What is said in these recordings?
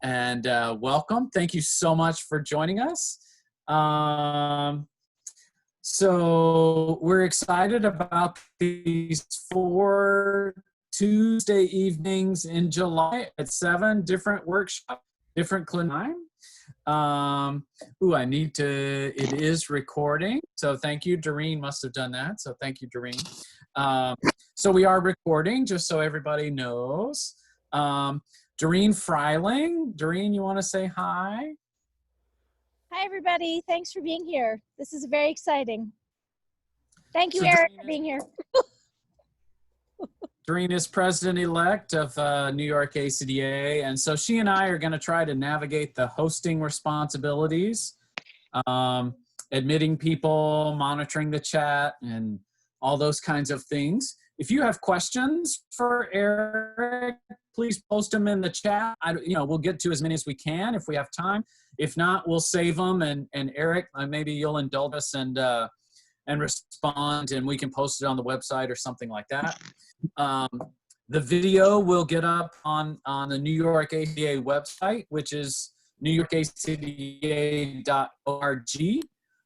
and welcome. Thank you so much for joining us. So we're excited about these 4 Tuesday evenings in July at 7 different workshops, different time. It is recording. So thank you. Doreen must have done that. So thank you, Doreen. So we are recording, just so everybody knows. Doreen Freiling. Doreen, you want to say hi? Hi, everybody. Thanks for being here. This is very exciting. Thank you, So Eric, for being here. Doreen is president-elect of New York ACDA, and so she and I are going to try to navigate the hosting responsibilities, admitting people, monitoring the chat, and all those kinds of things. If you have questions for Eric, please post them in the chat. We'll get to as many as we can if we have time. If not, we'll save them, and Eric, maybe you'll indulge us and respond, and we can post it on the website or something like that. The video will get up on the New York ACDA website, which is newyorkacda.org.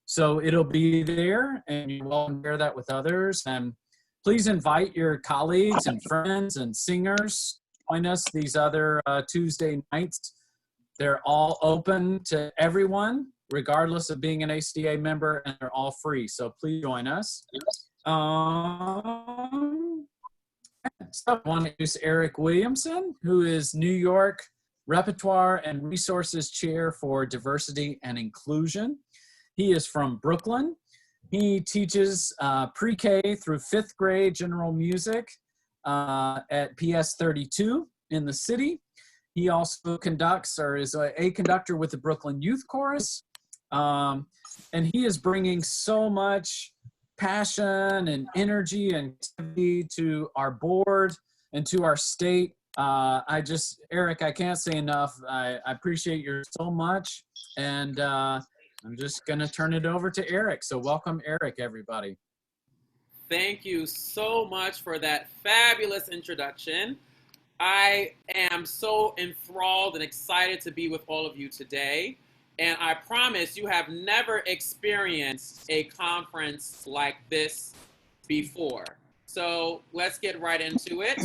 So it'll be there, and you're welcome to share that with others. And please invite your colleagues and friends and singers to join us these other Tuesday nights. They're all open to everyone, regardless of being an ACDA member, and they're all free. So please join us. So I want to introduce Eric Williamson, who is New York Repertoire and Resources Chair for Diversity and Inclusion. He is from Brooklyn. He teaches pre-K through 5th grade general music at PS 32 in the city. He also conducts, or is a conductor with the Brooklyn Youth Chorus. And he is bringing so much passion and energy and activity to our board and to our state. Eric, I can't say enough. I appreciate you so much. And I'm just going to turn it over to Eric. So welcome, Eric, everybody. Thank you so much for that fabulous introduction. I am so enthralled and excited to be with all of you today. And I promise you have never experienced a conference like this before. So let's get right into it.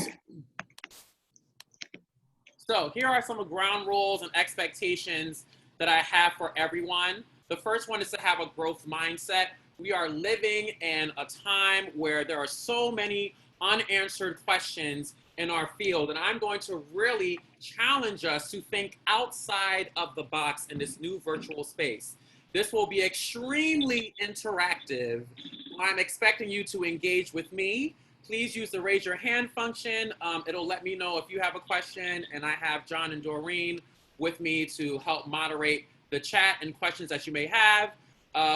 So here are some of the ground rules and expectations that I have for everyone. The first one is to have a growth mindset. We are living in a time where there are so many unanswered questions in our field, and I'm going to really challenge us to think outside of the box in this new virtual space. This will be extremely interactive. I'm expecting you to engage with me. Please use the raise your hand function. It'll let me know if you have a question, and I have John and Doreen with me to help moderate the chat and questions that you may have.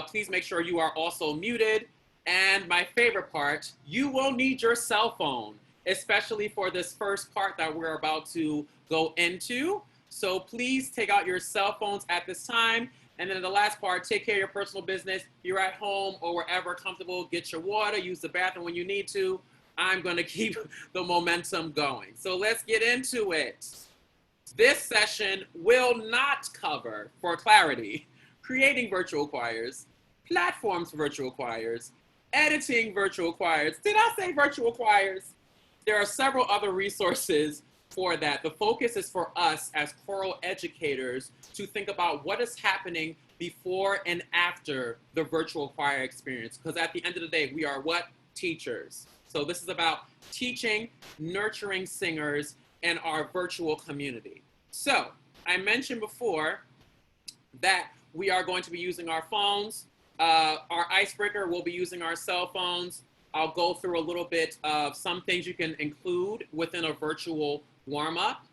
Please make sure you are also muted. And my favorite part, you will need your cell phone, especially for this first part that we're about to go into. So please take out your cell phones at this time. And then in the last part, take care of your personal business. You're at home or wherever comfortable, get your water, use the bathroom when you need to. I'm gonna keep the momentum going. So let's get into it. This session will not cover, for clarity, creating virtual choirs, platforms for virtual choirs, editing virtual choirs. Did I say virtual choirs? There are several other resources for that. The focus is for us as choral educators to think about what is happening before and after the virtual choir experience. Because at the end of the day, we are what? Teachers. So this is about teaching, nurturing singers in our virtual community. So I mentioned before that we are going to be using our phones. Our icebreaker will be using our cell phones. I'll go through a little bit of some things you can include within a virtual warm-up,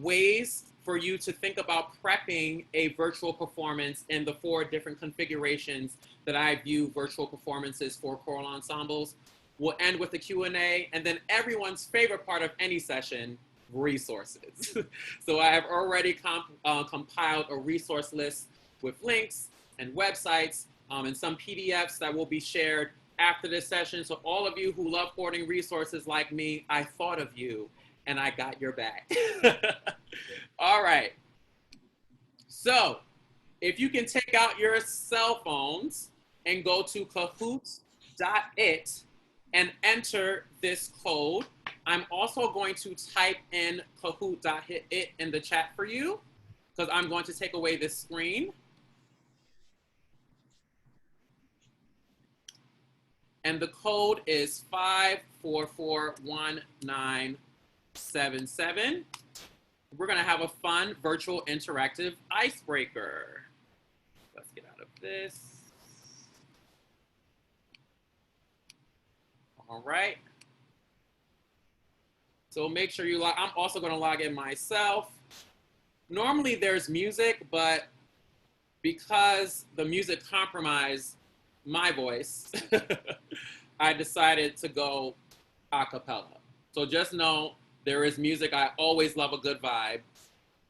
ways for you to think about prepping a virtual performance in the 4 different configurations that I view virtual performances for choral ensembles. We'll end with a Q&A, and then everyone's favorite part of any session, resources. So I have already compiled a resource list with links and websites and some PDFs that will be shared after this session. So all of you who love hoarding resources like me, I thought of you and I got your back. All right. So if you can take out your cell phones and go to kahoot.it and enter this code. I'm also going to type in kahoot.it in the chat for you because I'm going to take away this screen. And the code is 5441977. We're gonna have a fun virtual interactive icebreaker. Let's get out of this. All right. So make sure you log. I'm also gonna log in myself. Normally there's music, but because the music compromised my voice, I decided to go a cappella. So just know there is music. I always love a good vibe.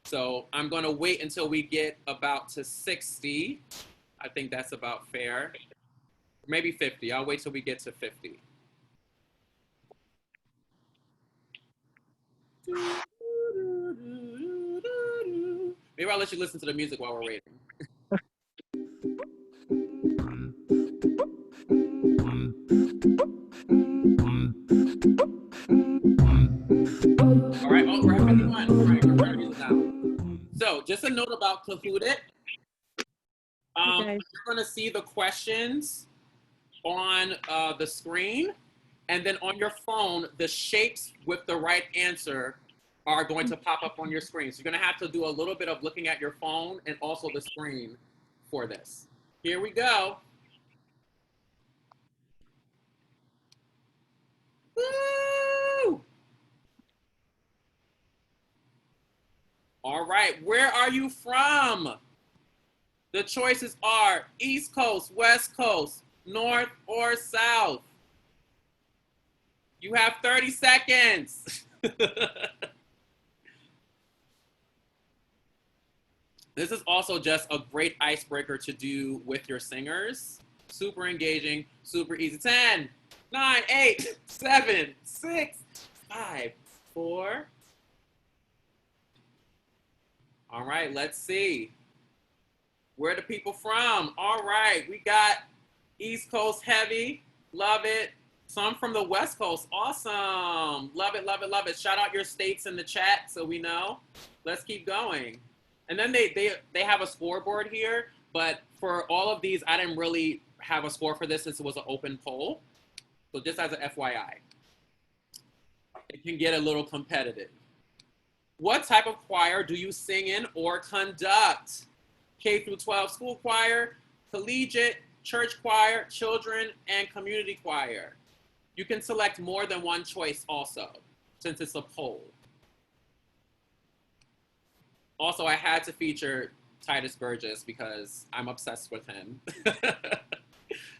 So I'm gonna wait until we get about to 60. I think that's about fair. Maybe 50. I'll wait till we get to 50. Maybe I'll let you listen to the music while we're waiting. All right, oh, we're at 51. All right, we're turning music now. So just a note about Kahoot It. You're gonna see the questions on the screen, and then on your phone, the shapes with the right answer are going to pop up on your screen. So you're gonna have to do a little bit of looking at your phone and also the screen for this. Here we go. Woo! All right, where are you from? The choices are East Coast, West Coast, North or South. You have 30 seconds. This is also just a great icebreaker to do with your singers. Super engaging, super easy. 10, 9, 8, 7, 6, 5, 4. All right, let's see. Where are the people from? All right, we got East Coast heavy. Love it. Some from the West Coast. Awesome. Love it, love it, love it. Shout out your states in the chat so we know. Let's keep going. And then they have a scoreboard here, but for all of these, I didn't really have a score for this since it was an open poll. So just as an FYI, it can get a little competitive. What type of choir do you sing in or conduct? K through 12 school choir, collegiate, church choir, children, and community choir. You can select more than one choice also, since it's a poll. Also, I had to feature Titus Burgess because I'm obsessed with him.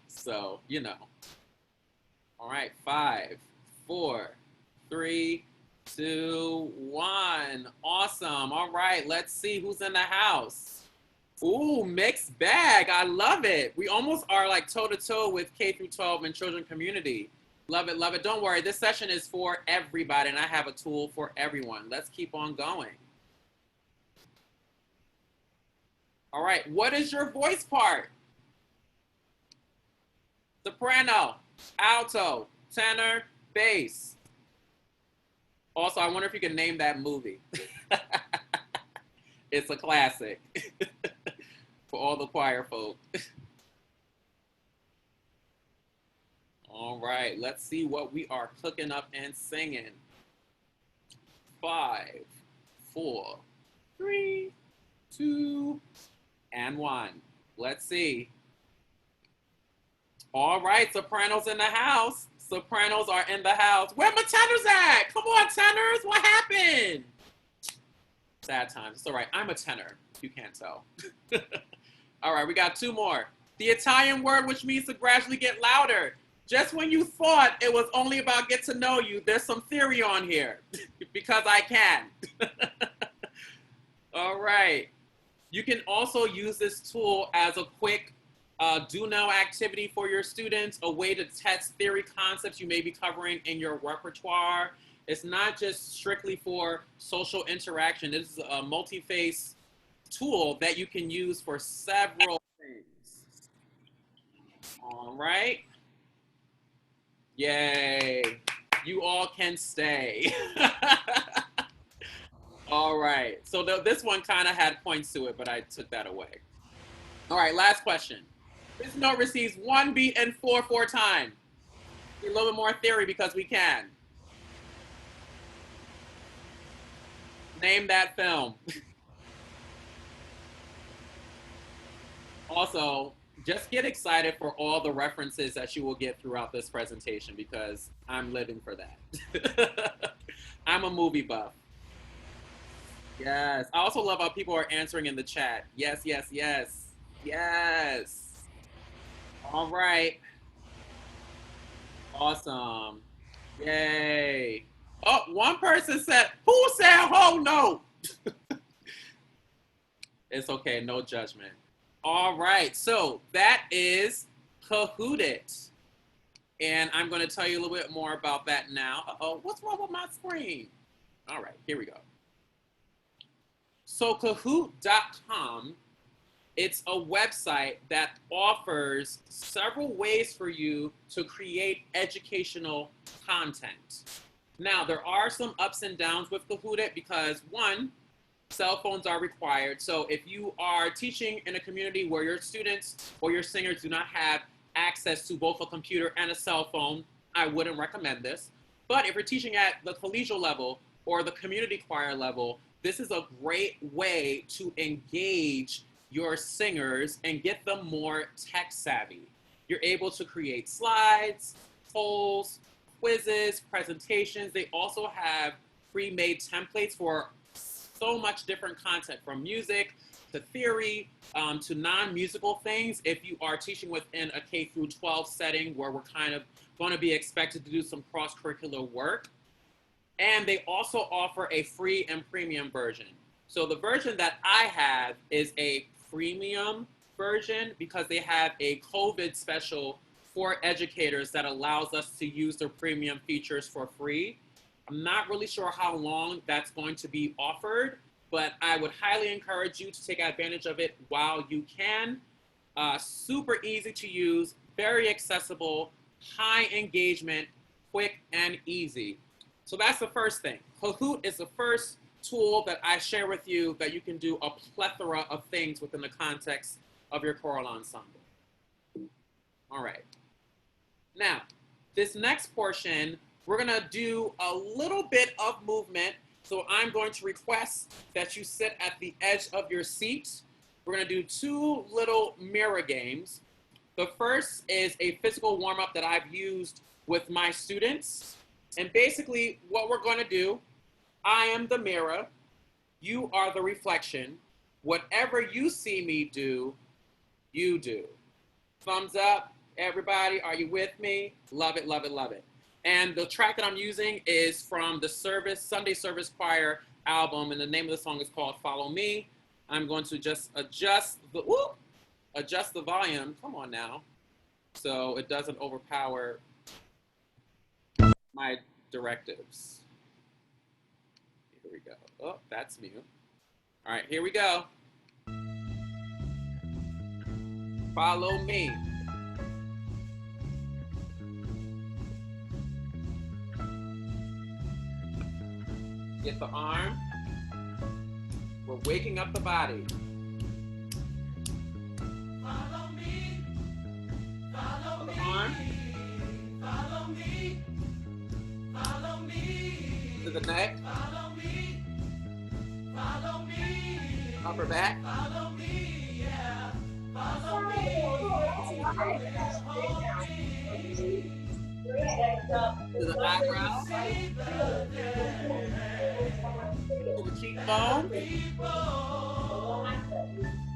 So, you know. All right, 5, 4, 3, 2, 1. Awesome. All right, let's see who's in the house. Ooh, mixed bag. I love it. We almost are like toe-to-toe with K through 12 and children community. Love it, love it. Don't worry, this session is for everybody, and I have a tool for everyone. Let's keep on going. All right, what is your voice part? Soprano, alto, tenor, bass. Also, I wonder if you can name that movie. It's a classic for all the choir folk. All right, let's see what we are cooking up and singing. 5, 4, 3, 2, and 1. Let's see. All right, sopranos in the house. Sopranos are in the house. Where my tenors at? Come on, tenors. What happened? Sad times. It's all right. I'm a tenor, if you can't tell. All right, we got 2 more. The Italian word, which means to gradually get louder. Just when you thought it was only about get to know you, there's some theory on here because I can. All right. You can also use this tool as a quick do know activity for your students, a way to test theory concepts you may be covering in your repertoire. It's not just strictly for social interaction. This is a multi-phase tool that you can use for several things. All right. Yay. You all can stay. All right. So this one kind of had points to it, but I took that away. All right, last question. This note receives 1 beat and 4 times. A little bit more theory because we can. Name that film. Also, just get excited for all the references that you will get throughout this presentation because I'm living for that. I'm a movie buff. Yes. I also love how people are answering in the chat. Yes, yes, yes. Yes. All right. Awesome. Yay. Oh, one person said, who said, oh no? It's okay, no judgment. All right, so that is Kahoot It. And I'm gonna tell you a little bit more about that now. Uh-oh, what's wrong with my screen? All right, here we go. So Kahoot.com, it's a website that offers several ways for you to create educational content. Now, there are some ups and downs with Kahoot It because one, cell phones are required. So if you are teaching in a community where your students or your singers do not have access to both a computer and a cell phone, I wouldn't recommend this. But if you're teaching at the collegial level or the community choir level, this is a great way to engage your singers and get them more tech savvy. You're able to create slides, polls, quizzes, presentations. They also have pre-made templates for so much different content, from music to theory to non-musical things. If you are teaching within a K through 12 setting where we're kind of going to be expected to do some cross-curricular work. And they also offer a free and premium version. So the version that I have is a premium version because they have a COVID special for educators that allows us to use their premium features for free. I'm not really sure how long that's going to be offered, but I would highly encourage you to take advantage of it while you can. Super easy to use, very accessible, high engagement, quick and easy. So that's the first thing. Kahoot is the first tool that I share with you that you can do a plethora of things within the context of your choral ensemble. All right. Now, this next portion, we're gonna do a little bit of movement. So I'm going to request that you sit at the edge of your seat. We're gonna do 2 little mirror games. The first is a physical warm-up that I've used with my students. And basically what we're gonna do, I am the mirror, you are the reflection. Whatever you see me do, you do. Thumbs up, everybody, are you with me? Love it, love it, love it. And the track that I'm using is from the Sunday Service Choir album, and the name of the song is called Follow Me. I'm going to just adjust the volume, come on now, so it doesn't overpower my directives. Here we go. Oh, that's mute. All right, here we go. Follow me. Get the arm. We're waking up the body. Follow me. Follow The me. arm Follow me. Follow me. to the neck. Follow me. Follow me. Upper back. Follow me. Yeah. Follow me. To the eyebrow. See the day. To the cheekbone. People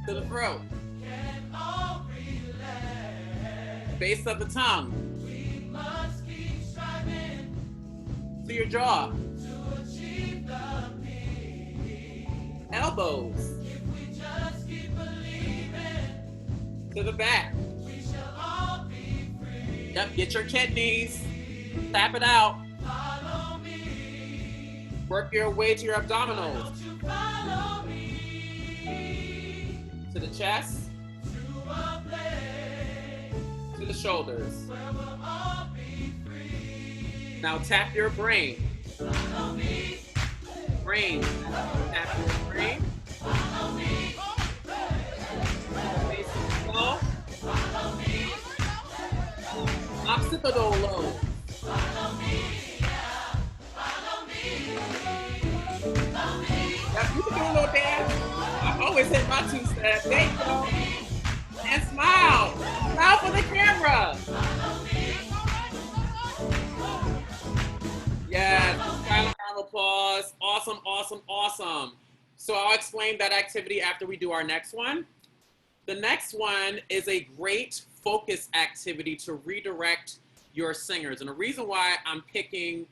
To the throat. can all relate. Base of the tongue. We must keep striving To your jaw. to achieve the peak. Elbows. If we just keep believing, To the back. we shall all be free. Yep, get your kidneys. Tap it out. Follow me. Work your way to your abdominals. Won't you follow me? to the chest, to a place to the shoulders. where we'll all be free. Now tap your brain. Follow me, Brain. Tap your brain. follow me, Face slow. follow me, Occipital lobe. follow me, yeah. Follow me, follow me, Yep, you can do a little dance. I always hit my two-step. There you go. And smile. Smile for the camera. Yes, silent round of applause. Awesome, awesome, awesome. So I'll explain that activity after we do our next one. The next one is a great focus activity to redirect your singers. And the reason why I'm picking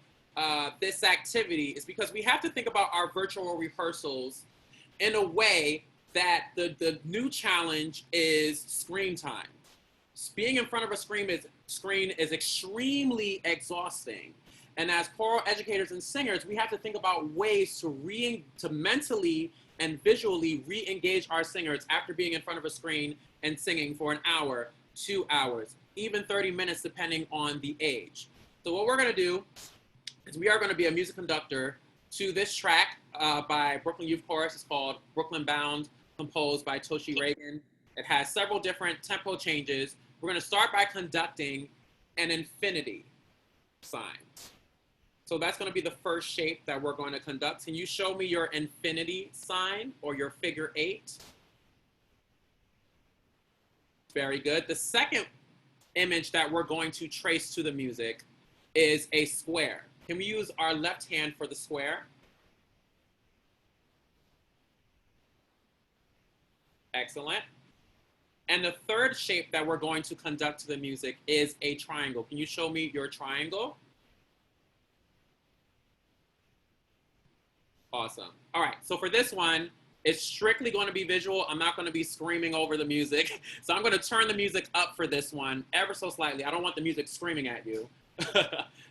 this activity is because we have to think about our virtual rehearsals in a way that the new challenge is screen time. Being in front of a screen is extremely exhausting. And as choral educators and singers, we have to think about ways to mentally and visually re-engage our singers after being in front of a screen and singing for an hour, 2 hours, even 30 minutes, depending on the age. So what we're gonna do is we are gonna be a music conductor to this track by Brooklyn Youth Chorus. It's called Brooklyn Bound, composed by Toshi Reagan. It has several different tempo changes. We're gonna start by conducting an infinity sign. So that's going to be the first shape that we're going to conduct. Can you show me your infinity sign or your figure 8? Very good. The second image that we're going to trace to the music is a square. Can we use our left hand for the square? Excellent. And the third shape that we're going to conduct to the music is a triangle. Can you show me your triangle? Awesome. All right, so for this one, it's strictly going to be visual. I'm not going to be screaming over the music. So I'm going to turn the music up for this one ever so slightly. I don't want the music screaming at you.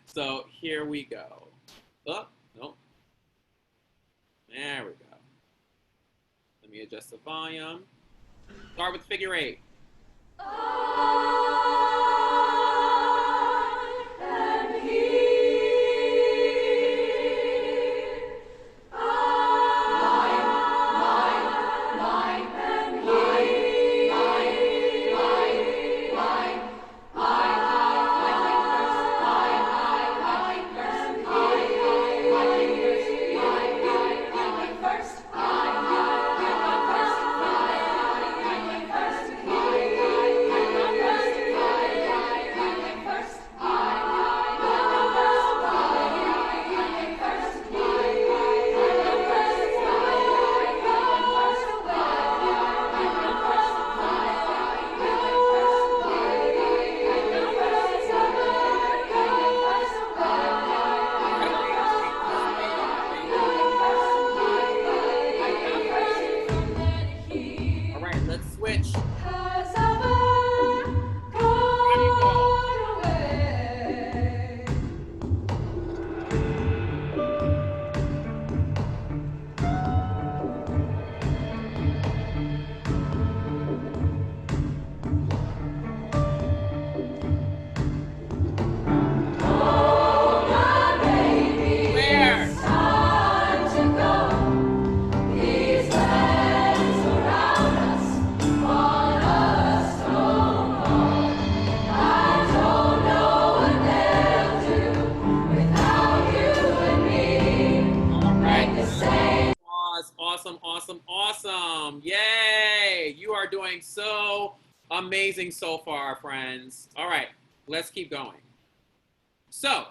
So here we go. Oh, no. There we go. Let me adjust the volume. Start with figure 8. Awesome. Yay. You are doing so amazing so far, friends. All right, let's keep going. So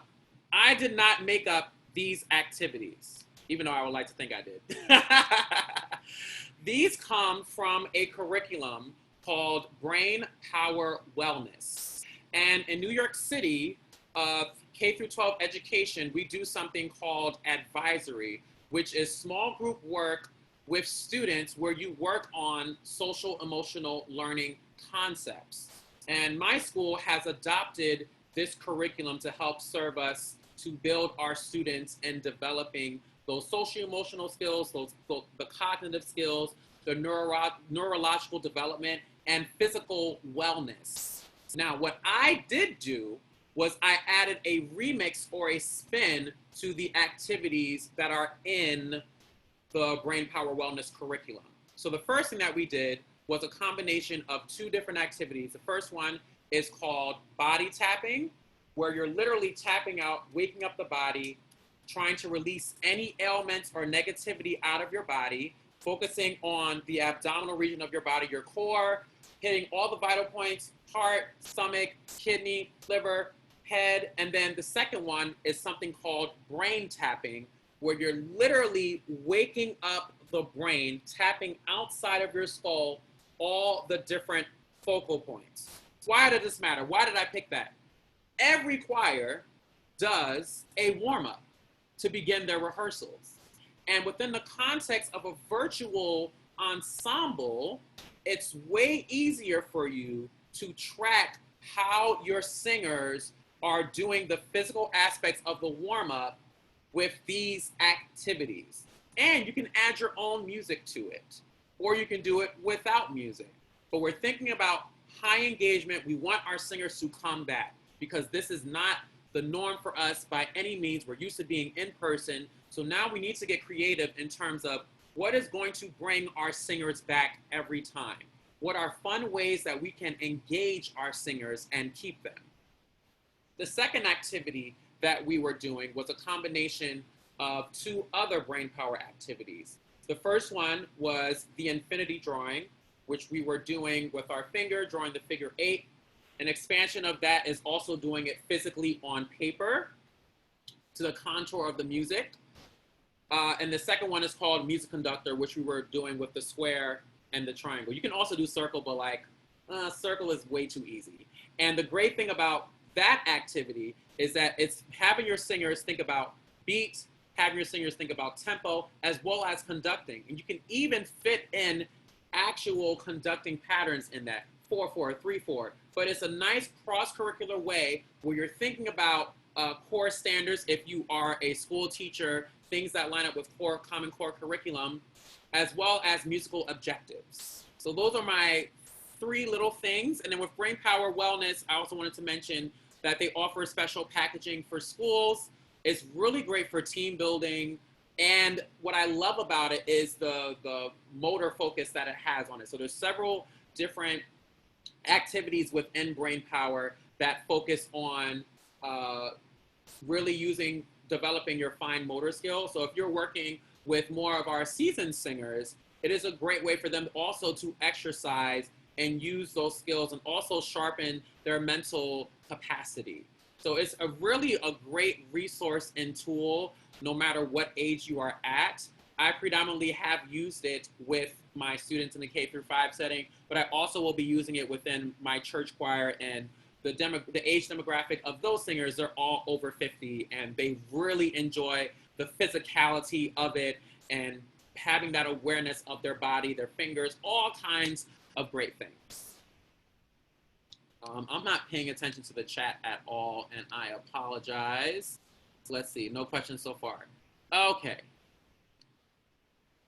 I did not make up these activities, even though I would like to think I did. These come from a curriculum called Brain Power Wellness. And in New York City, K through 12 education, we do something called advisory, which is small group work with students where you work on social emotional learning concepts. And my school has adopted this curriculum to help serve us to build our students in developing those social emotional skills, the cognitive skills, the neurological development, and physical wellness. Now, what I did do was I added a remix or a spin to the activities that are in the Brain Power Wellness curriculum. So the first thing that we did was a combination of two different activities. The first one is called body tapping, where you're literally tapping out, waking up the body, trying to release any ailments or negativity out of your body, focusing on the abdominal region of your body, your core, hitting all the vital points, heart, stomach, kidney, liver, head. And then the second one is something called brain tapping, where you're literally waking up the brain, tapping outside of your skull, all the different focal points. Why did this matter? Why did I pick that? Every choir does a warm-up to begin their rehearsals. And within the context of a virtual ensemble, it's way easier for you to track how your singers are doing the physical aspects of the warm-up with these activities. And you can add your own music to it, or you can do it without music. But we're thinking about high engagement. We want our singers to come back because this is not the norm for us by any means. We're used to being in person. So now we need to get creative in terms of what is going to bring our singers back every time. What are fun ways that we can engage our singers and keep them? The second activity that we were doing was a combination of two other brain power activities. The first one was the infinity drawing, which we were doing with our finger, drawing the figure 8. An expansion of that is also doing it physically on paper to the contour of the music. And the second one is called music conductor, which we were doing with the square and the triangle. You can also do circle, but circle is way too easy. And the great thing about that activity is that it's having your singers think about beat, having your singers think about tempo, as well as conducting. And you can even fit in actual conducting patterns in that, 4/4, 3/4. But it's a nice cross-curricular way where you're thinking about core standards if you are a school teacher, things that line up with common core curriculum, as well as musical objectives. So those are my 3 little things. And then with Brain Power Wellness, I also wanted to mention that they offer special packaging for schools. It's really great for team building. And what I love about it is the motor focus that it has on it. So there's several different activities within Brain Power that focus on really developing your fine motor skills. So if you're working with more of our seasoned singers, it is a great way for them also to exercise and use those skills and also sharpen their mental capacity. So it's really a great resource and tool no matter what age you are at. I predominantly have used it with my students in the K-5 setting, but I also will be using it within my church choir, and the age demographic of those singers, they're all over 50, and they really enjoy the physicality of it and having that awareness of their body, their fingers, all kinds of great things. I'm not paying attention to the chat at all, and I apologize. Let's see, no questions so far. Okay.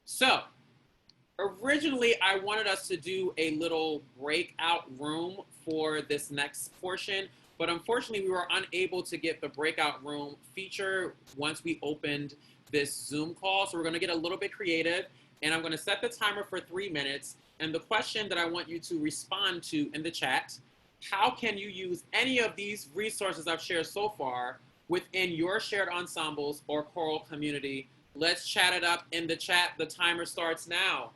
So, originally I wanted us to do a little breakout room for this next portion, but unfortunately we were unable to get the breakout room feature once we opened this Zoom call. So we're gonna get a little bit creative, and I'm gonna set the timer for 3 minutes. And the question that I want you to respond to in the chat, how can you use any of these resources I've shared so far within your shared ensembles or choral community? Let's chat it up in the chat. The timer starts now.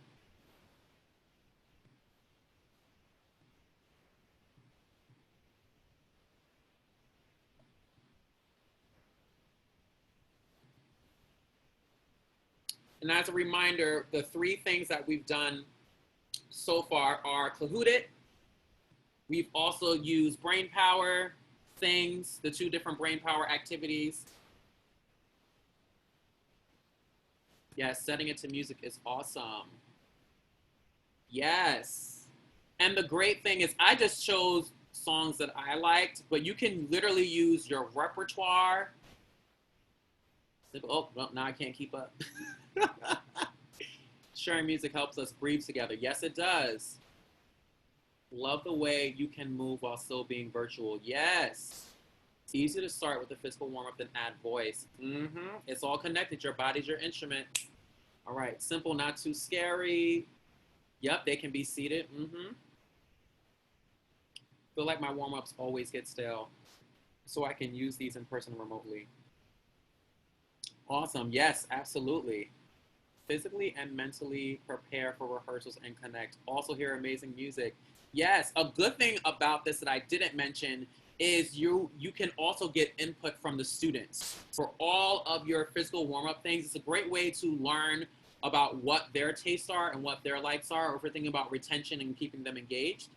And as a reminder, the 3 things that we've done so far are Kahoot It. We've also used Brain Power, Things, the 2 different Brain Power activities. Yes, setting it to music is awesome. Yes. And the great thing is I just chose songs that I liked, but you can literally use your repertoire. Oh, well, now I can't keep up. Sharing music helps us breathe together. Yes, it does. Love the way you can move while still being virtual. Yes. It's easy to start with a physical warm-up than add voice. It's all connected. Your body's your instrument. All right. Simple, not too scary. Yep, they can be seated. Feel like my warm-ups always get stale, so I can use these in person remotely. Awesome. Yes, absolutely. Physically and mentally prepare for rehearsals and connect. Also hear amazing music. Yes, a good thing about this that I didn't mention is you can also get input from the students for all of your physical warm-up things. It's a great way to learn about what their tastes are and what their likes are, or if we're thinking about retention and keeping them engaged.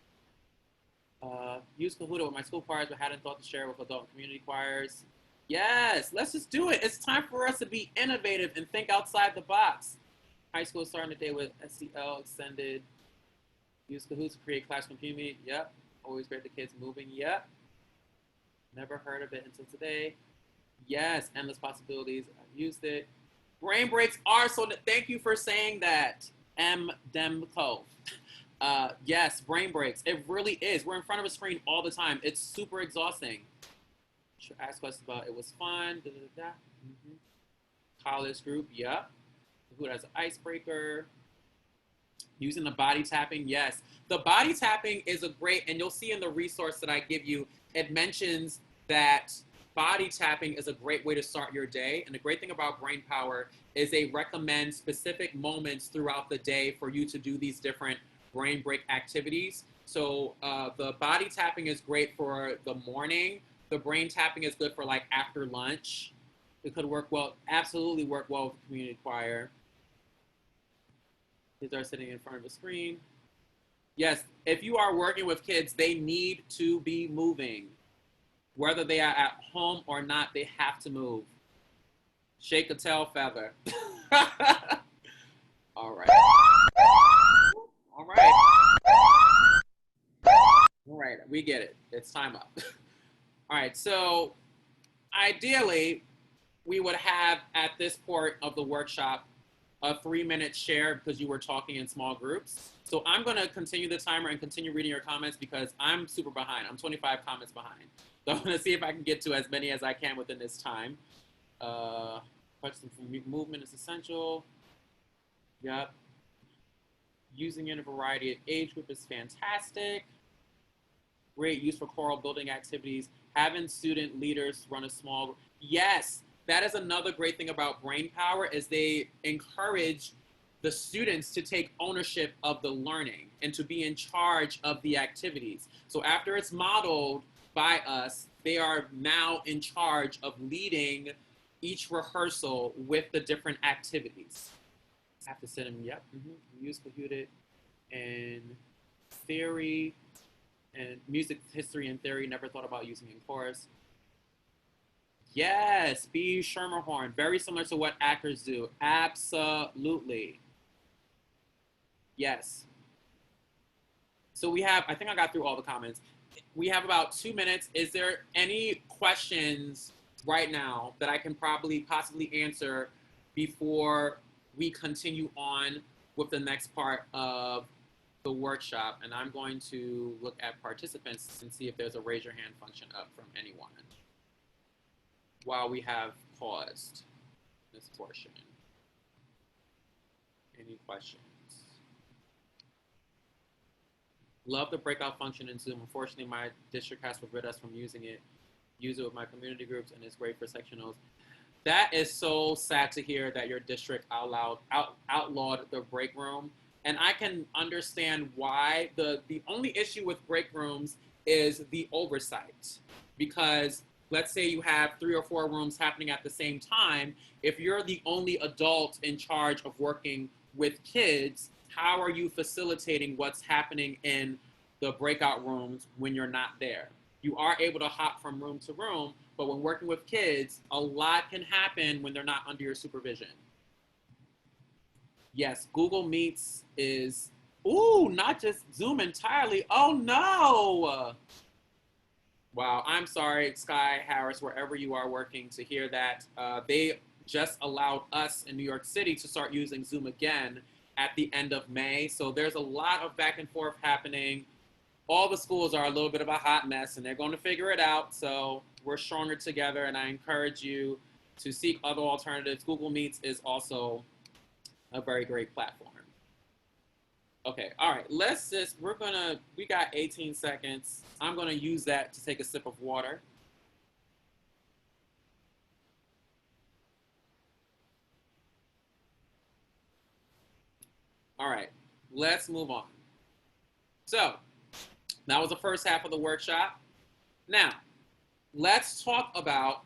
Use Kahoot with my school choirs, but hadn't thought to share with adult and community choirs. Yes, let's just do it. It's time for us to be innovative and think outside the box. High school starting today with SCL extended. Use Kahoot to create classroom community. Yep. Always great the kids moving. Yep. Never heard of it until today. Yes, endless possibilities. I've used it. Brain breaks are so. Thank you for saying that, M. Demko. Yes, brain breaks. It really is. We're in front of a screen all the time. It's super exhausting. Should ask questions about it was fun. Da, da, da, da. College group. Yep. Who has an icebreaker? Using the body tapping. Yes, the body tapping is a great, and you'll see in the resource that I give you, it mentions that body tapping is a great way to start your day. And the great thing about Brain Power is they recommend specific moments throughout the day for you to do these different brain break activities. So the body tapping is great for the morning. The brain tapping is good for like after lunch. It could work well, absolutely work well with the community choir. Kids are sitting in front of a screen. Yes, if you are working with kids, they need to be moving. Whether they are at home or not, they have to move. Shake a tail feather. All right. All right. All right, we get it. It's time up. All right, so ideally, we would have at this part of the workshop a 3-minute share because you were talking in small groups. So I'm going to continue the timer and continue reading your comments because I'm super behind. I'm 25 comments behind. So I'm going to see if I can get to as many as I can within this time. Question from movement is essential. Yep. Using in a variety of age group is fantastic. Great use for choral building activities. Having student leaders run a small group. Yes, that is another great thing about Brain Power is they encourage the students to take ownership of the learning and to be in charge of the activities. So after it's modeled by us, they are now in charge of leading each rehearsal with the different activities. Have to sit in, yep, use Kahoot and theory and music history and theory, never thought about using in chorus. Yes, B. Schermerhorn, very similar to what actors do. Absolutely. Yes. So we have, I think I got through all the comments. We have about 2 minutes. Is there any questions right now that I can possibly answer before we continue on with the next part of the workshop? And I'm going to look at participants and see if there's a raise your hand function up from anyone while we have paused this portion. Any questions? Love the breakout function in Zoom. Unfortunately, my district has forbid us from using it. Use it with my community groups, and it's great for sectionals. That is so sad to hear that your district outlawed the break room. And I can understand why. The only issue with break rooms is the oversight. Because let's say you have 3 or 4 rooms happening at the same time. If you're the only adult in charge of working with kids, how are you facilitating what's happening in the breakout rooms when you're not there? You are able to hop from room to room, but when working with kids, a lot can happen when they're not under your supervision. Yes, Google Meets is, ooh, not just Zoom entirely. Oh no! Wow, I'm sorry, Sky Harris, wherever you are working, to hear that. They just allowed us in New York City to start using Zoom again. at the end of May. So there's a lot of back and forth happening. All the schools are a little bit of a hot mess, and they're going to figure it out. So we're stronger together, and I encourage you to seek other alternatives. Google Meets is also a very great platform. Okay, all right, we got 18 seconds. I'm gonna use that to take a sip of water. All right, let's move on. So, that was the first half of the workshop. Now, let's talk about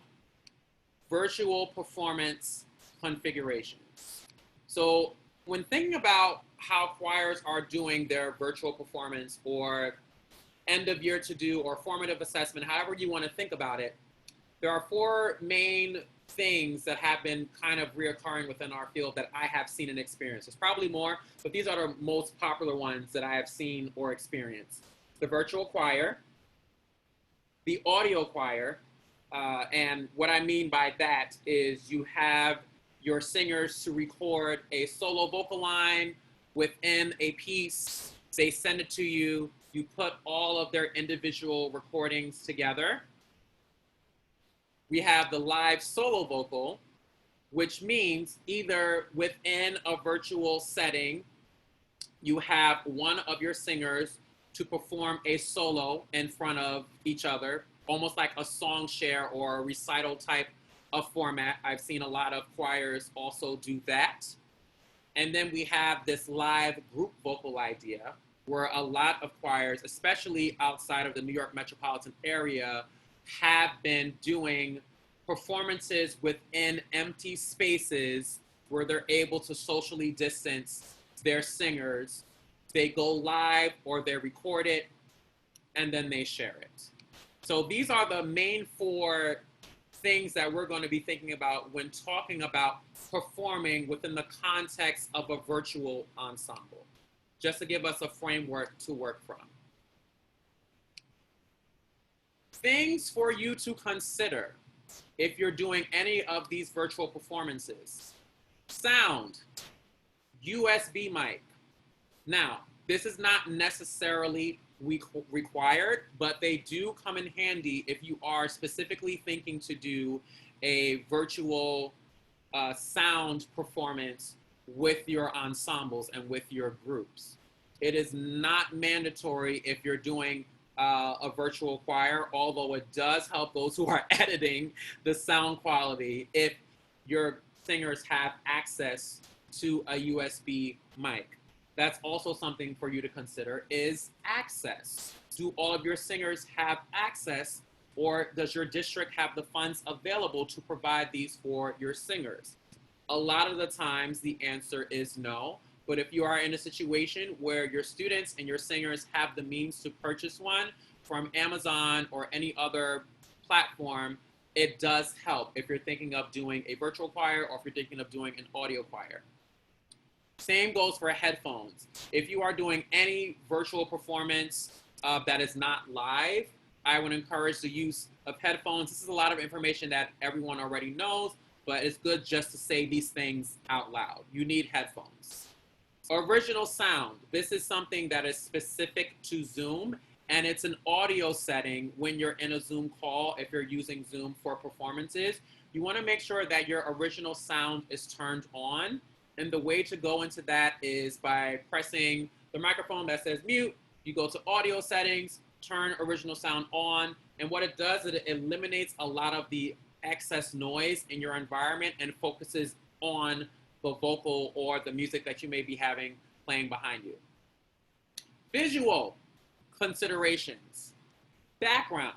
virtual performance configurations. So, when thinking about how choirs are doing their virtual performance or end of year to do or formative assessment, however you want to think about it, there are four main things that have been kind of reoccurring within our field that I have seen and experienced. There's probably more, but these are the most popular ones that I have seen or experienced. The virtual choir, the audio choir, and what I mean by that is you have your singers to record a solo vocal line within a piece. They send it to you. You put all of their individual recordings together. We have the live solo vocal, which means either within a virtual setting, you have one of your singers to perform a solo in front of each other, almost like a song share or a recital type of format. I've seen a lot of choirs also do that. And then we have this live group vocal idea where a lot of choirs, especially outside of the New York metropolitan area, have been doing performances within empty spaces where they're able to socially distance their singers. They go live or they record it and then they share it. So these are the main four things that we're going to be thinking about when talking about performing within the context of a virtual ensemble, just to give us a framework to work from. Things for you to consider if you're doing any of these virtual performances. Sound, USB mic. Now, this is not necessarily required, but they do come in handy if you are specifically thinking to do a virtual sound performance with your ensembles and with your groups. It is not mandatory if you're doing a virtual choir, although it does help those who are editing the sound quality if your singers have access to a USB mic. That's also something for you to consider is access. Do all of your singers have access, or does your district have the funds available to provide these for your singers? A lot of the times the answer is no, but if you are in a situation where your students and your singers have the means to purchase one from Amazon or any other platform, it does help if you're thinking of doing a virtual choir or if you're thinking of doing an audio choir. Same goes for headphones. If you are doing any virtual performance that is not live, I would encourage the use of headphones. This is a lot of information that everyone already knows, but it's good just to say these things out loud. You need headphones. Original sound. This is something that is specific to Zoom, and it's an audio setting when you're in a Zoom call. If you're using Zoom for performances, you want to make sure that your original sound is turned on. And the way to go into that is by pressing the microphone that says mute. You go to audio settings, turn original sound on. And what it does is it eliminates a lot of the excess noise in your environment and focuses on the vocal or the music that you may be having playing behind you. Visual considerations. Background.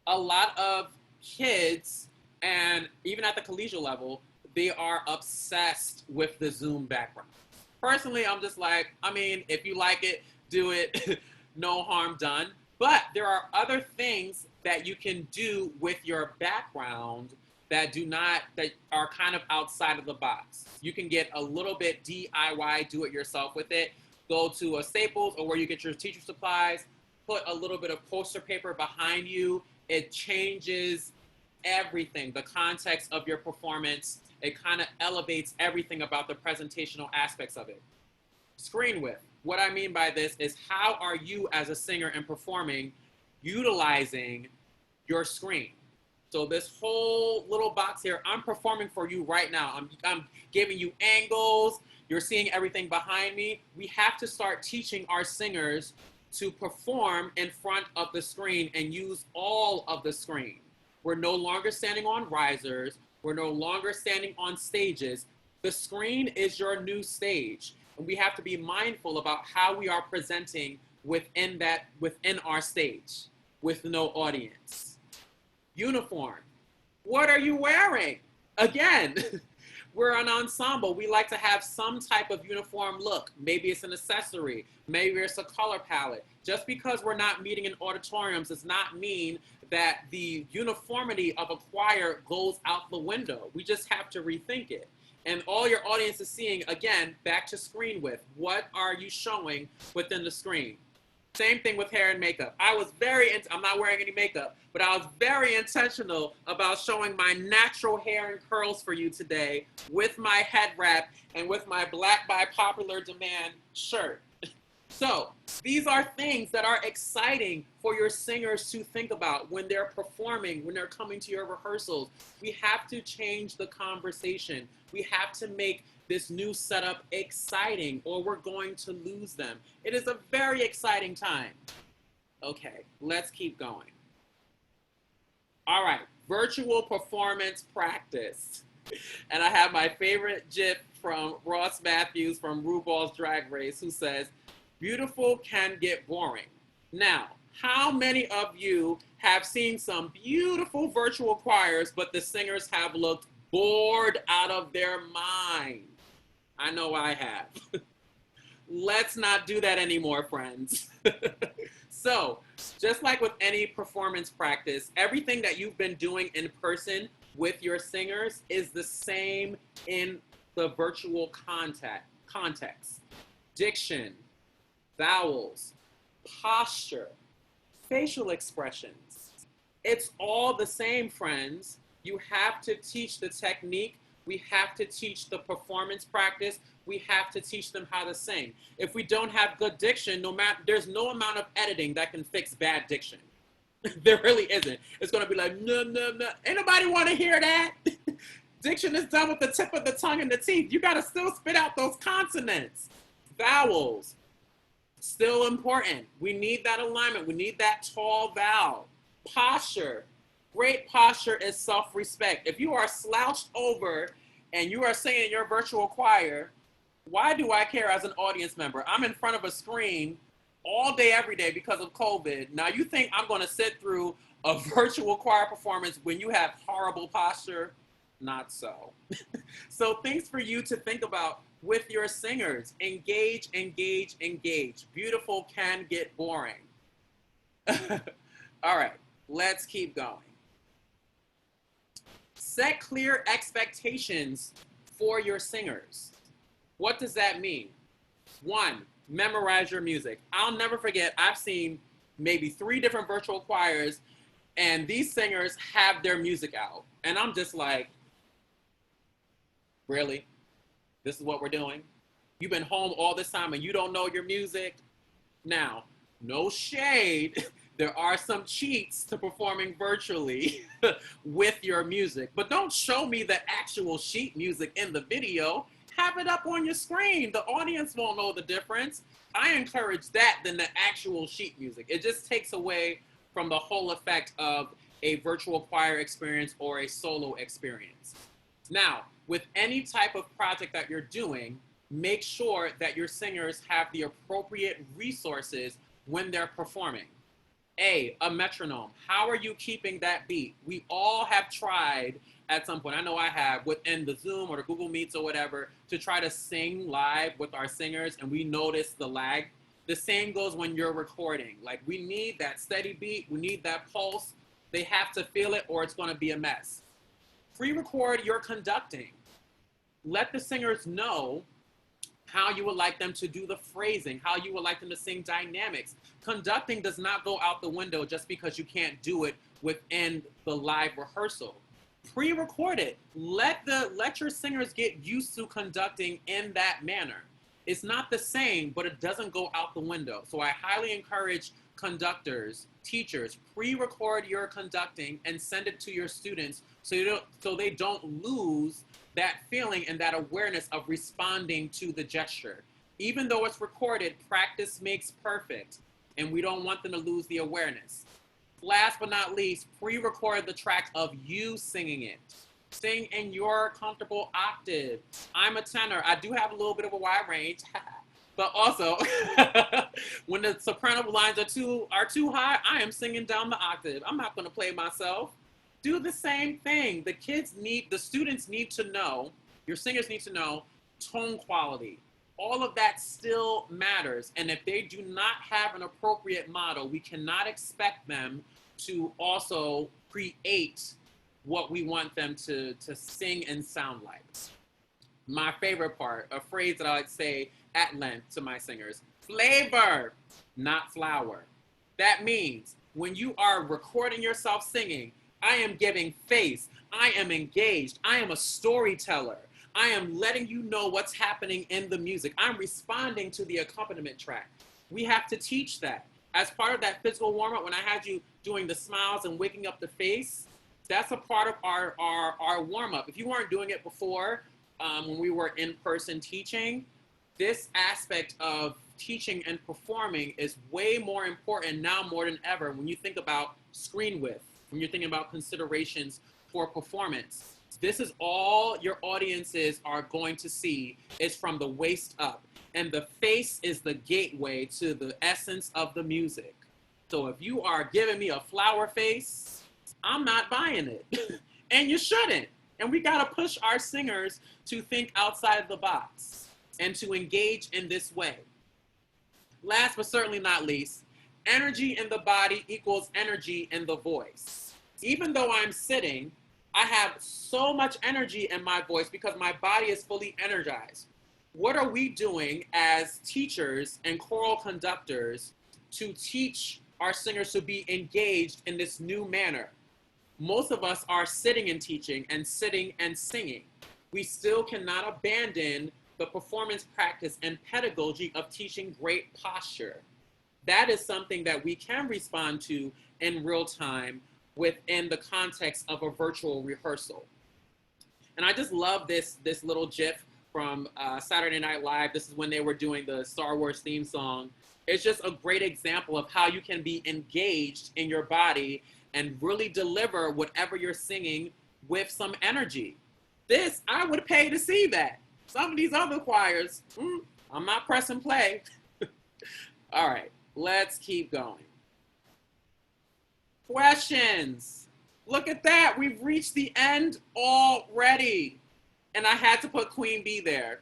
A lot of kids, and even at the collegial level, they are obsessed with the Zoom background. Personally, I'm just like, I mean, if you like it, do it, no harm done. But there are other things that you can do with your background that are kind of outside of the box. You can get a little bit DIY, do it yourself with it. Go to a Staples or where you get your teacher supplies, put a little bit of poster paper behind you. It changes everything, the context of your performance. It kind of elevates everything about the presentational aspects of it. Screen width. What I mean by this is how are you as a singer and performing utilizing your screen? So this whole little box here, I'm performing for you right now. I'm giving you angles. You're seeing everything behind me. We have to start teaching our singers to perform in front of the screen and use all of the screen. We're no longer standing on risers. We're no longer standing on stages. The screen is your new stage. And we have to be mindful about how we are presenting within our stage with no audience. Uniform. What are you wearing? Again, we're an ensemble. We like to have some type of uniform look. Maybe it's an accessory. Maybe it's a color palette. Just because we're not meeting in auditoriums does not mean that the uniformity of a choir goes out the window. We just have to rethink it. And all your audience is seeing, again, back to screen width. What are you showing within the screen? Same thing with hair and makeup. I'm not wearing any makeup, but I was very intentional about showing my natural hair and curls for you today with my head wrap and with my Black by Popular Demand shirt. So these are things that are exciting for your singers to think about when they're performing, when they're coming to your rehearsals. We have to change the conversation. We have to make this new setup exciting or we're going to lose them. It is a very exciting time. Okay, let's keep going. All right, virtual performance practice. And I have my favorite GIF from Ross Matthews from RuPaul's Drag Race who says, beautiful can get boring. Now, how many of you have seen some beautiful virtual choirs, but the singers have looked bored out of their mind? I know I have. Let's not do that anymore, friends. So, just like with any performance practice, everything that you've been doing in person with your singers is the same in the virtual context. Diction, vowels, posture, facial expressions. It's all the same, friends. You have to teach the technique. We have to teach the performance practice. We have to teach them how to sing. If we don't have good diction, there's no amount of editing that can fix bad diction. There really isn't. It's gonna be like, no, no, no. Ain't nobody wanna hear that. Diction is done with the tip of the tongue and the teeth. You gotta still spit out those consonants. Vowels, still important. We need that alignment. We need that tall vowel. Posture. Great posture is self-respect. If you are slouched over and you are singing your virtual choir, why do I care as an audience member? I'm in front of a screen all day, every day because of COVID. Now you think I'm gonna sit through a virtual choir performance when you have horrible posture? Not so. So things for you to think about with your singers. Engage, engage, engage. Beautiful can get boring. All right, let's keep going. Set clear expectations for your singers. What does that mean? 1, memorize your music. I'll never forget, I've seen maybe 3 different virtual choirs and these singers have their music out. And I'm just like, really? This is what we're doing? You've been home all this time and you don't know your music? Now, no shade. There are some cheats to performing virtually with your music, but don't show me the actual sheet music in the video. Have it up on your screen. The audience won't know the difference. I encourage that than the actual sheet music. It just takes away from the whole effect of a virtual choir experience or a solo experience. Now, with any type of project that you're doing, make sure that your singers have the appropriate resources when they're performing. A metronome. How are you keeping that beat? We all have tried at some point, I know I have, within the Zoom or the Google Meets or whatever, to try to sing live with our singers and we notice the lag. The same goes when you're recording. Like, we need that steady beat, we need that pulse. They have to feel it or it's gonna be a mess. Pre-record your conducting. Let the singers know how you would like them to do the phrasing, how you would like them to sing dynamics. Conducting does not go out the window just because you can't do it within the live rehearsal. Pre-record it. Let your singers get used to conducting in that manner. It's not the same, but it doesn't go out the window. So I highly encourage conductors, teachers, pre-record your conducting and send it to your students so they don't lose that feeling and that awareness of responding to the gesture. Even though it's recorded, practice makes perfect, and we don't want them to lose the awareness. Last but not least, pre-record the track of you singing it. Sing in your comfortable octave. I'm a tenor. I do have a little bit of a wide range, but also when the soprano lines are too high, I am singing down the octave. I'm not going to play myself. Do the same thing. The students need to know, your singers need to know tone quality. All of that still matters. And if they do not have an appropriate model, we cannot expect them to also create what we want them to sing and sound like. My favorite part, a phrase that I like to say at length to my singers, flavor, not flower. That means when you are recording yourself singing, I am giving face, I am engaged, I am a storyteller. I am letting you know what's happening in the music. I'm responding to the accompaniment track. We have to teach that. As part of that physical warm-up, when I had you doing the smiles and waking up the face, that's a part of our warm-up. If you weren't doing it before, when we were in person teaching, this aspect of teaching and performing is way more important now more than ever when you think about screen width, when you're thinking about considerations for performance. This is all your audiences are going to see is from the waist up. And the face is the gateway to the essence of the music. So if you are giving me a flower face, I'm not buying it. And you shouldn't. And we got to push our singers to think outside the box and to engage in this way. Last but certainly not least, energy in the body equals energy in the voice. Even though I'm sitting, I have so much energy in my voice because my body is fully energized. What are we doing as teachers and choral conductors to teach our singers to be engaged in this new manner? Most of us are sitting and teaching and sitting and singing. We still cannot abandon the performance practice and pedagogy of teaching great posture. That is something that we can respond to in real time within the context of a virtual rehearsal. And I just love this little GIF from Saturday Night Live. This is when they were doing the Star Wars theme song. It's just a great example of how you can be engaged in your body and really deliver whatever you're singing with some energy. This, I would pay to see that. Some of these other choirs, I'm not pressing play. All right, let's keep going. Questions. Look at that. We've reached the end already. And I had to put Queen Bee there.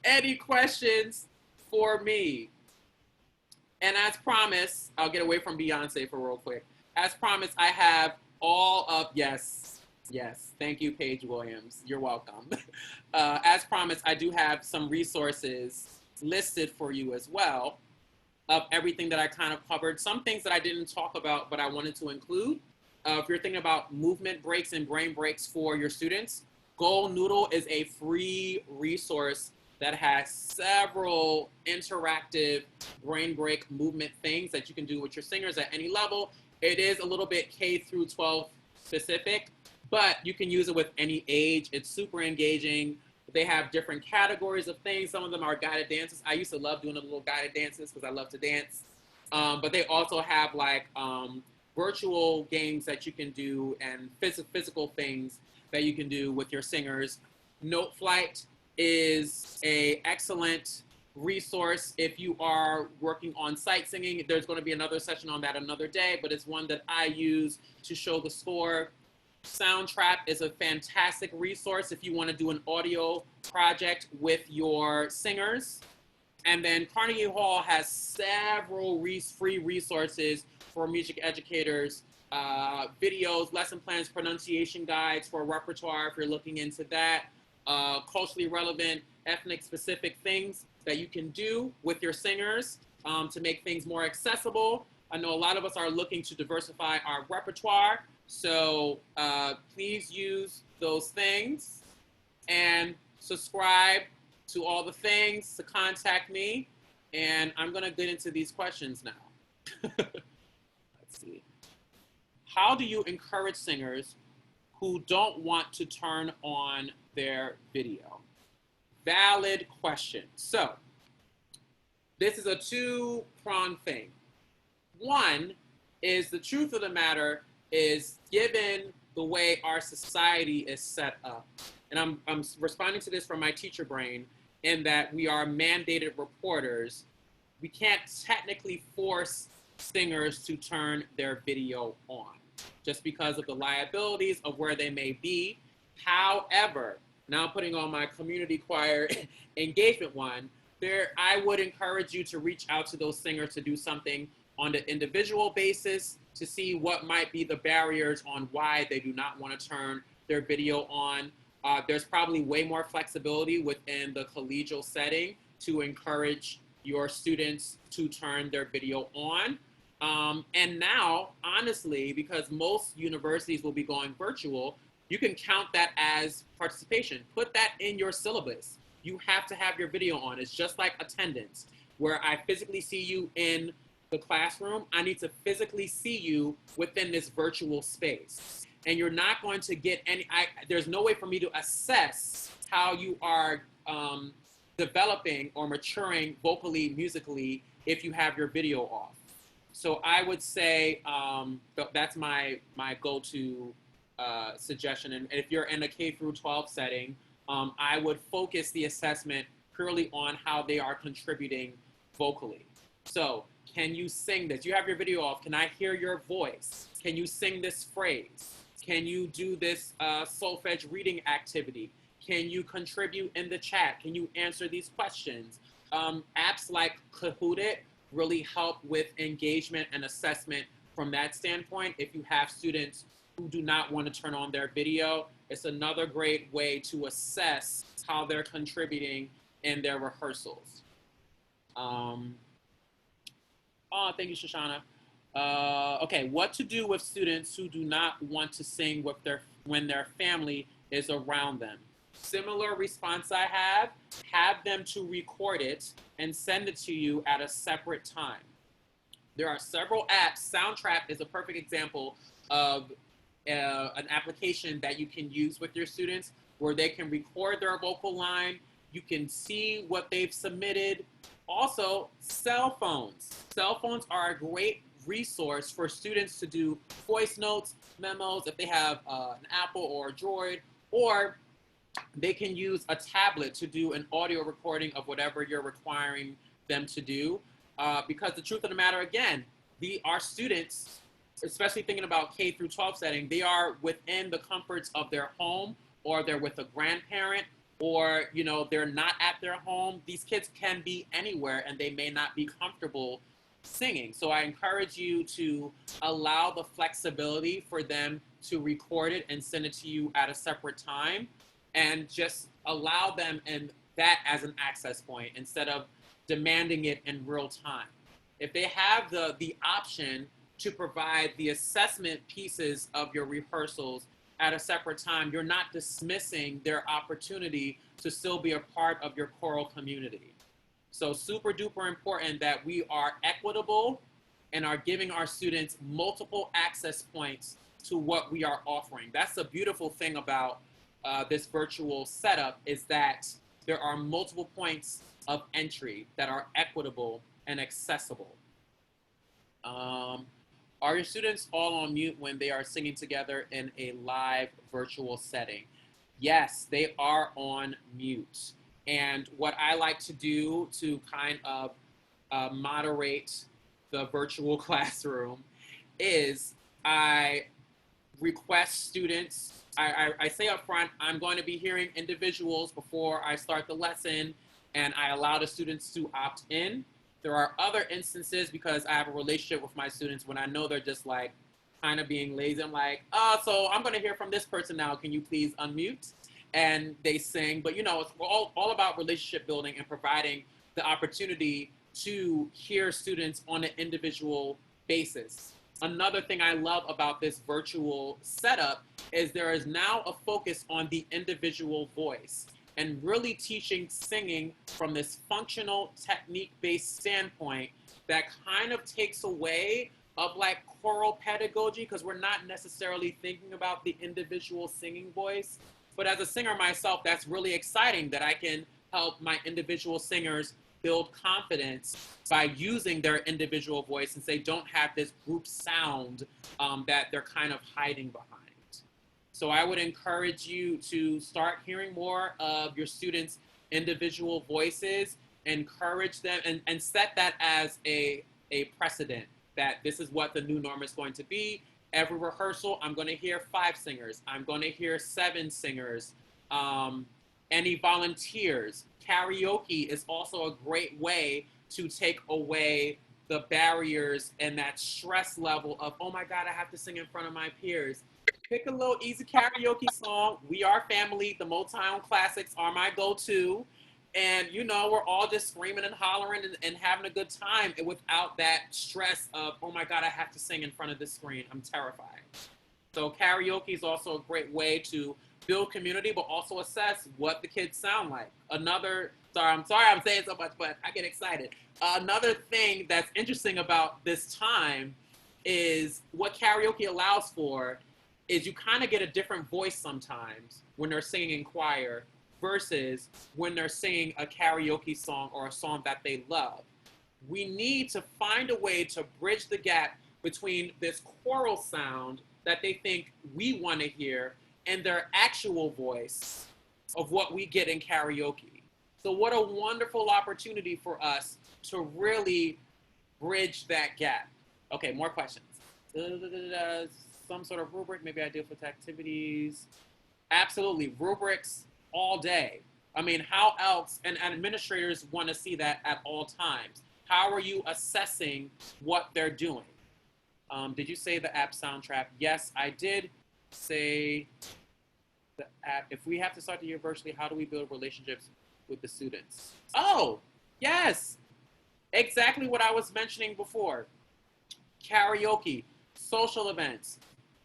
Any questions for me? And as promised, I'll get away from Beyonce for real quick. As promised, I have all of, yes. Thank you, Paige Williams. You're welcome. As promised, I do have some resources listed for you as well of everything that I kind of covered. Some things that I didn't talk about, but I wanted to include. If you're thinking about movement breaks and brain breaks for your students, Gold Noodle is a free resource that has several interactive brain break movement things that you can do with your singers at any level. It is a little bit K through 12 specific, but you can use it with any age. It's super engaging. They have different categories of things. Some of them are guided dances. I used to love doing the little guided dances because I love to dance. But they also have like virtual games that you can do and physical things that you can do with your singers. Note Flight is an excellent resource if you are working on sight singing. There's going to be another session on that another day, but it's one that I use to show the score. Soundtrap is a fantastic resource if you want to do an audio project with your singers. And then Carnegie Hall has several free resources for music educators, videos, lesson plans, pronunciation guides for repertoire if you're looking into that, culturally relevant, ethnic specific things that you can do with your singers to make things more accessible. I know a lot of us are looking to diversify our repertoire. So please use those things and subscribe to all the things to contact me, and I'm gonna get into these questions now. Let's see. How do you encourage singers who don't want to turn on their video? Valid question. So this is a two-pronged thing. One is the truth of the matter is, given the way our society is set up, and I'm responding to this from my teacher brain, in that we are mandated reporters, we can't technically force singers to turn their video on just because of the liabilities of where they may be. However, now putting on my community choir engagement one, I would encourage you to reach out to those singers to do something on an individual basis to see what might be the barriers on why they do not want to turn their video on. There's probably way more flexibility within the collegial setting to encourage your students to turn their video on. And now, honestly, because most universities will be going virtual, you can count that as participation. Put that in your syllabus. You have to have your video on. It's just like attendance, where I physically see you in the classroom. I need to physically see you within this virtual space. And you're not going to get any, there's no way for me to assess how you are developing or maturing vocally, musically, if you have your video off. So I would say that's my go-to suggestion. And if you're in a K through 12 setting, I would focus the assessment purely on how they are contributing vocally. So can you sing this? You have your video off. Can I hear your voice? Can you sing this phrase? Can you do this solfege reading activity? Can you contribute in the chat? Can you answer these questions? Apps like Kahoot! Really help with engagement and assessment from that standpoint. If you have students who do not want to turn on their video, it's another great way to assess how they're contributing in their rehearsals. Oh, thank you, Shoshana. Okay, what to do with students who do not want to sing with when their family is around them? Similar response I have them to record it and send it to you at a separate time. There are several apps. Soundtrap is a perfect example of an application that you can use with your students where they can record their vocal line. You can see what they've submitted. Also, cell phones. Cell phones are a great resource for students to do voice notes, memos, if they have an Apple or a Droid, or they can use a tablet to do an audio recording of whatever you're requiring them to do. Because the truth of the matter, again, our students, especially thinking about K through 12 setting, they are within the comforts of their home, or they're with a grandparent, or they're not at their home. These kids can be anywhere and they may not be comfortable singing. So I encourage you to allow the flexibility for them to record it and send it to you at a separate time, and just allow them and that as an access point instead of demanding it in real time. If they have the option to provide the assessment pieces of your rehearsals at a separate time, you're not dismissing their opportunity to still be a part of your choral community. So super duper important that we are equitable and are giving our students multiple access points to what we are offering. That's the beautiful thing about this virtual setup, is that there are multiple points of entry that are equitable and accessible. Are your students all on mute when they are singing together in a live virtual setting? Yes, they are on mute. And what I like to do to kind of moderate the virtual classroom is I request students, I say up front, I'm going to be hearing individuals before I start the lesson, and I allow the students to opt in. There are other instances, because I have a relationship with my students, when I know they're just like kind of being lazy. I'm like, so I'm going to hear from this person now. Can you please unmute? And they sing. But it's all about relationship building and providing the opportunity to hear students on an individual basis. Another thing I love about this virtual setup is there is now a focus on the individual voice. and really teaching singing from this functional technique-based standpoint that kind of takes away of like choral pedagogy, because we're not necessarily thinking about the individual singing voice. But as a singer myself, that's really exciting that I can help my individual singers build confidence by using their individual voice, since they don't have this group sound that they're kind of hiding behind. So I would encourage you to start hearing more of your students' individual voices, encourage them, and set that as a precedent that this is what the new norm is going to be. Every rehearsal, I'm going to hear 5 singers. I'm going to hear 7 singers. Any volunteers. Karaoke is also a great way to take away the barriers and that stress level of, oh my God, I have to sing in front of my peers. Pick a little easy karaoke song. We Are Family, the Motown classics are my go-to. And, you know, we're all just screaming and hollering and having a good time without that stress of, oh my God, I have to sing in front of the screen. I'm terrified. So karaoke is also a great way to build community, but also assess what the kids sound like. I'm sorry I'm saying so much, but I get excited. Another thing that's interesting about this time is what karaoke allows for is you kind of get a different voice sometimes when they're singing in choir versus when they're singing a karaoke song or a song that they love. We need to find a way to bridge the gap between this choral sound that they think we want to hear and their actual voice of what we get in karaoke. So what a wonderful opportunity for us to really bridge that gap. Okay, more questions. Some sort of rubric, maybe ideal for activities. Absolutely, rubrics all day. I mean, how else, and administrators want to see that at all times. How are you assessing what they're doing? Did you say the app Soundtrap? Yes, I did say the app. If we have to start the year virtually, how do we build relationships with the students? Oh, yes, exactly what I was mentioning before. Karaoke, social events,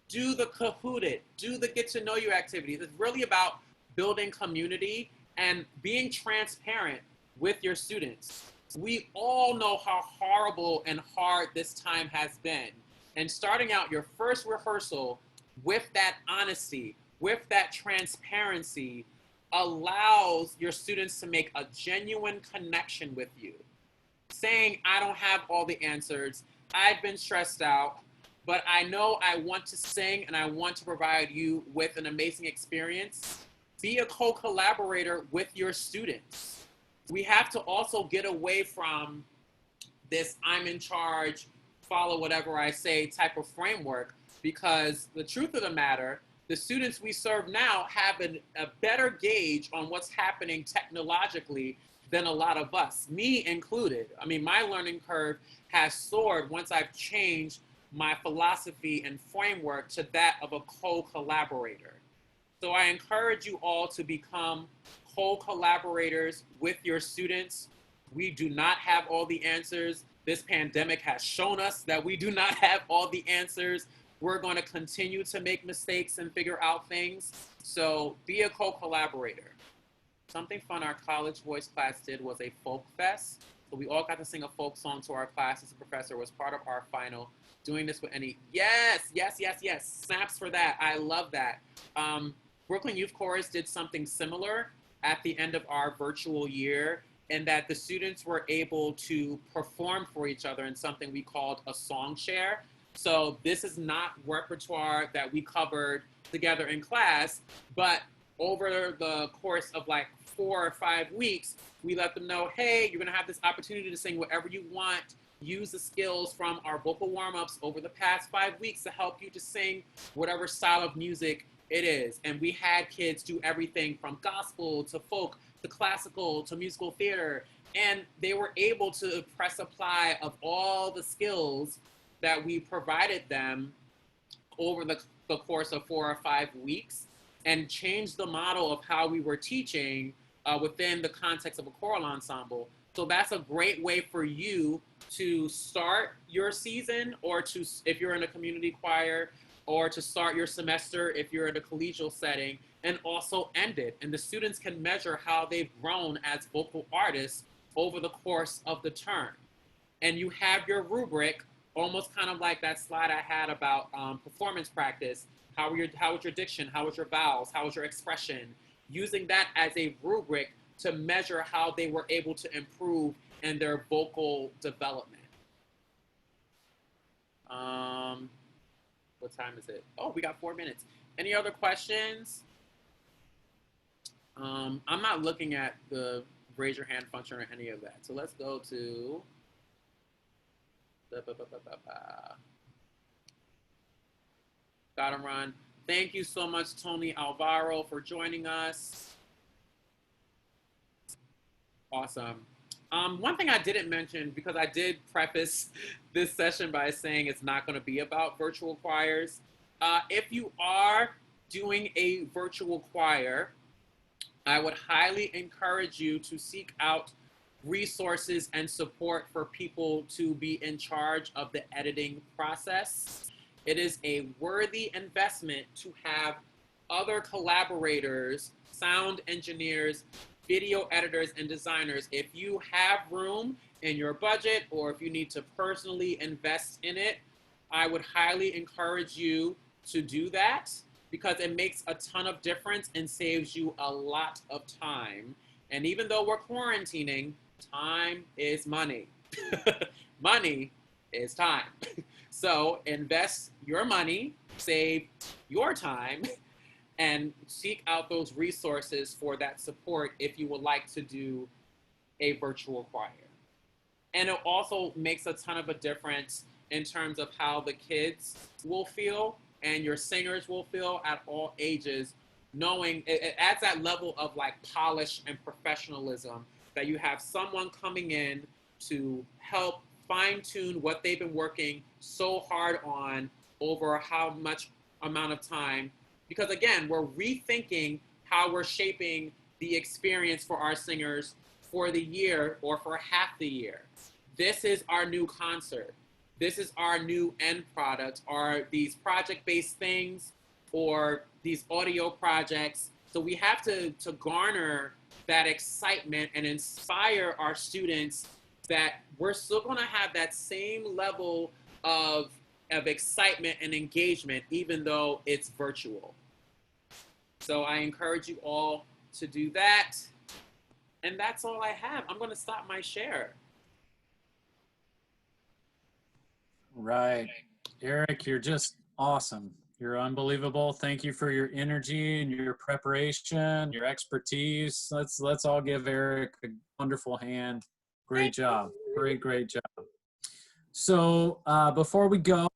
do the Kahoot It, do the get to know you activities. It's really about building community and being transparent with your students. We all know how horrible and hard this time has been. And starting out your first rehearsal with that honesty, with that transparency, allows your students to make a genuine connection with you. Saying, I don't have all the answers, I've been stressed out, but I know I want to sing and I want to provide you with an amazing experience. Be a co-collaborator with your students. We have to also get away from this I'm in charge, follow whatever I say type of framework, because the truth of the matter, the students we serve now have a better gauge on what's happening technologically than a lot of us, me included. I mean, my learning curve has soared once I've changed my philosophy and framework to that of a co-collaborator. So I encourage you all to become co-collaborators with your students. We do not have all the answers. This pandemic has shown us that we do not have all the answers. We're going to continue to make mistakes and figure out things. So be a co-collaborator. Something fun our college voice class did was a folk fest. So we all got to sing a folk song to our class as a professor was part of our final. Doing this with any, yes. Snaps for that. I love that. Brooklyn Youth Chorus did something similar at the end of our virtual year, in that the students were able to perform for each other in something we called a song share. So this is not repertoire that we covered together in class, but over the course of like 4 or 5 weeks, we let them know, hey, you're gonna have this opportunity to sing whatever you want. Use the skills from our vocal warm-ups over the past 5 weeks to help you to sing whatever style of music it is. And we had kids do everything from gospel to folk to classical to musical theater. And they were able to press apply of all the skills that we provided them over the course of 4 or 5 weeks, and change the model of how we were teaching within the context of a choral ensemble. So that's a great way for you to start your season, or to, if you're in a community choir, or to start your semester if you're in a collegial setting, and also ended. And the students can measure how they've grown as vocal artists over the course of the term. And you have your rubric, almost kind of like that slide I had about performance practice. How was your diction? How was your vowels? How was your expression? Using that as a rubric to measure how they were able to improve in their vocal development. What time is it? Oh, we got 4 minutes. Any other questions? I'm not looking at the raise your hand function or any of that. So let's go to Gotta run. Thank you so much, Tony Alvaro, for joining us. Awesome. One thing I didn't mention, because I did preface this session by saying it's not going to be about virtual choirs. If you are doing a virtual choir, I would highly encourage you to seek out resources and support for people to be in charge of the editing process. It is a worthy investment to have other collaborators, sound engineers, video editors, and designers. If you have room in your budget, or if you need to personally invest in it, I would highly encourage you to do that, because it makes a ton of difference and saves you a lot of time. And even though we're quarantining, time is money. Money is time. So invest your money, save your time, and seek out those resources for that support if you would like to do a virtual choir. And it also makes a ton of a difference in terms of how the kids will feel and your singers will feel at all ages, knowing it adds that level of like polish and professionalism, that you have someone coming in to help fine-tune what they've been working so hard on over how much amount of time. Because again, we're rethinking how we're shaping the experience for our singers for the year or for half the year. This is our new concert. This is our new end product, are these project-based things or these audio projects. So we have to garner that excitement and inspire our students that we're still gonna have that same level of excitement and engagement, even though it's virtual. So I encourage you all to do that. And that's all I have. I'm gonna stop my share. Right. Eric, you're just awesome. You're unbelievable. Thank you for your energy and your preparation, your expertise. Let's all give Eric a wonderful hand. Great job. Great job. So before we go,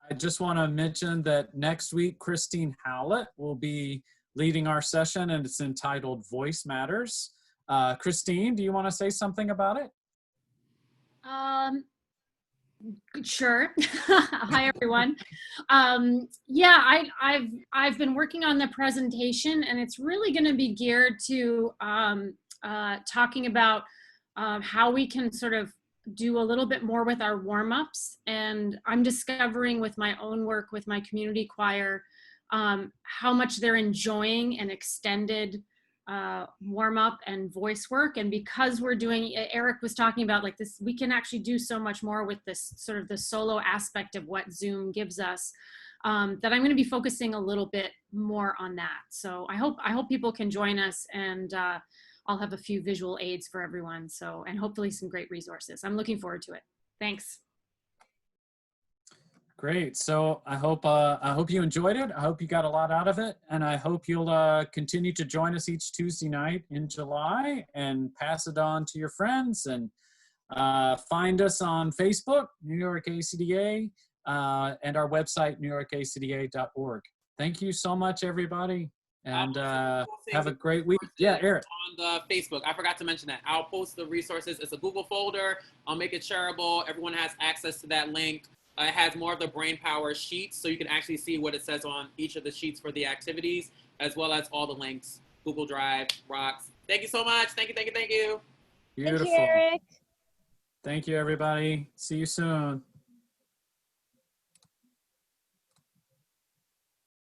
I just want to mention that next week, Christine Howlett will be leading our session, and it's entitled Voice Matters. Christine, do you want to say something about it? Sure. Hi, everyone. Yeah, I've been working on the presentation, and it's really going to be geared to talking about how we can sort of do a little bit more with our warm-ups. And I'm discovering with my own work with my community choir how much they're enjoying an extended warm-up and voice work. And because we're doing, Eric was talking about like this, we can actually do so much more with this sort of the solo aspect of what Zoom gives us, that I'm going to be focusing a little bit more on that. So I hope people can join us, and I'll have a few visual aids for everyone. So, and hopefully some great resources. I'm looking forward to it. Thanks. Great. So I hope you enjoyed it. I hope you got a lot out of it, and I hope you'll continue to join us each Tuesday night in July and pass it on to your friends. And find us on Facebook, New York ACDA, and our website, newyorkacda.org. Thank you so much, everybody, and have a great week. Yeah, Eric. On the Facebook, I forgot to mention that. I'll post the resources. It's a Google folder. I'll make it shareable. Everyone has access to that link. It has more of the brain power sheets, so you can actually see what it says on each of the sheets for the activities, as well as all the links. Google Drive rocks. Thank you so much. Thank you. Beautiful. Thank you, Eric. Thank you, everybody. See you soon.